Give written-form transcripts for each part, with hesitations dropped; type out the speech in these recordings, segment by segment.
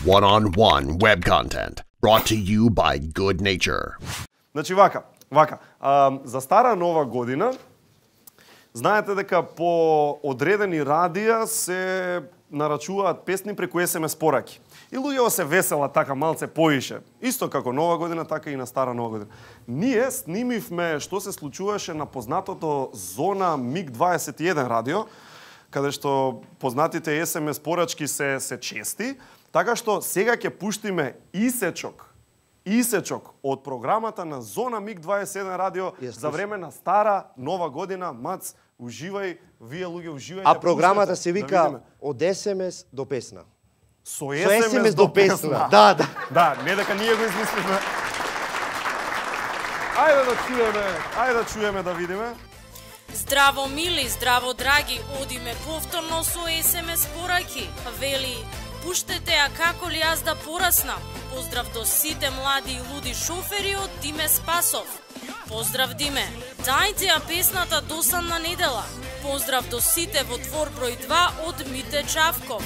One-on-one web content brought to you by Good Nature. Значи вака, за стара нова година, знаете дека по одредени радија се нарачуваат песни преку SMS пораки. И луѓето се веселат така малце поише. Исто како нова година, така и на стара нова година. Ние снимивме што се случуваше на познатото Зона МиГ-21 радио, каде што познатите SMS порачки се чести, така што сега ќе пуштиме исечок од програмата на Зона МиГ-21 радио за време на стара нова година. Мац, уживај, вие луѓе уживајте. А програмата се вика од SMS до песна. Со SMS до песна. Да, не дека ние го измислиме. Ајде да чуеме, да видиме. Здраво мили, здраво драги, одиме повторно со SMS пораки. Вели, пуштете ја како ли јас да пораснам. Поздрав до сите млади и луди шофери од Диме Спасов. Поздрав, Диме. Дајте ја песната Досадна недела. Поздрав до сите во двор број 2 од Мите Чавков.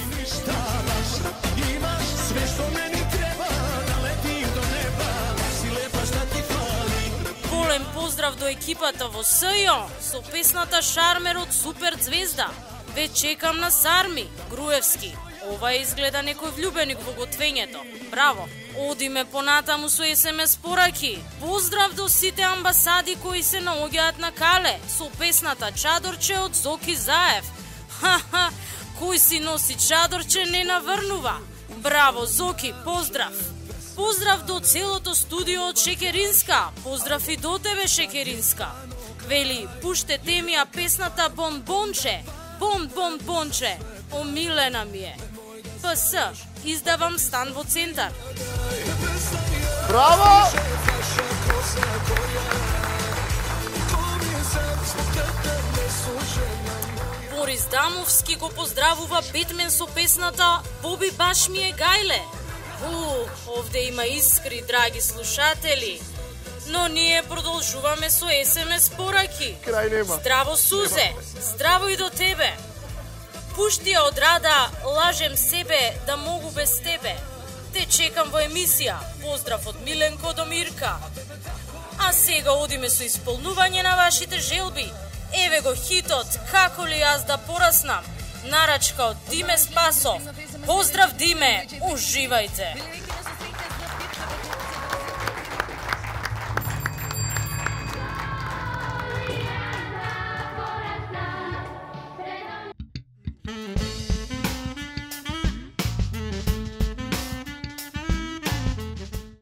Голем поздрав до екипата во СЈО со песната Шармер од Супер Звезда. Ве чекам на Сарми, Груевски. Ова изгледа некој влюбеник во готвењето. Браво! Одиме понатаму со SMS пораки. Поздрав до сите амбасади кои се наоѓаат на Кале со песната Чадорче од Зоки Заев. Ха-ха, кој си носи чадорче не наврнува. Браво, Зоки, поздрав! Поздрав до целото студио од Шекеринска. Поздрав и до тебе, Шекеринска. Вели, пуштете ми ја песната Бонбонче. Бонбонче, омилена ми е. ПС, издавам стан во центар. Браво! Борис Дамовски го поздравува Бетмен со песната Боби баш ми е гајле. Овде има искри, драги слушатели. Но ние продолжуваме со SMS пораки. Крај нема. Здраво, Сузе. Здраво и до тебе. Пушти ја од Рада, лажем себе да могу без тебе. Те чекам во емисија. Поздрав од Миленко до Мирка. А сега одиме со исполнување на вашите желби. Еве го хитот Како ли јас да пораснам. Нарачка од Диме Спасов. Поздрав, Диме. Уживајте.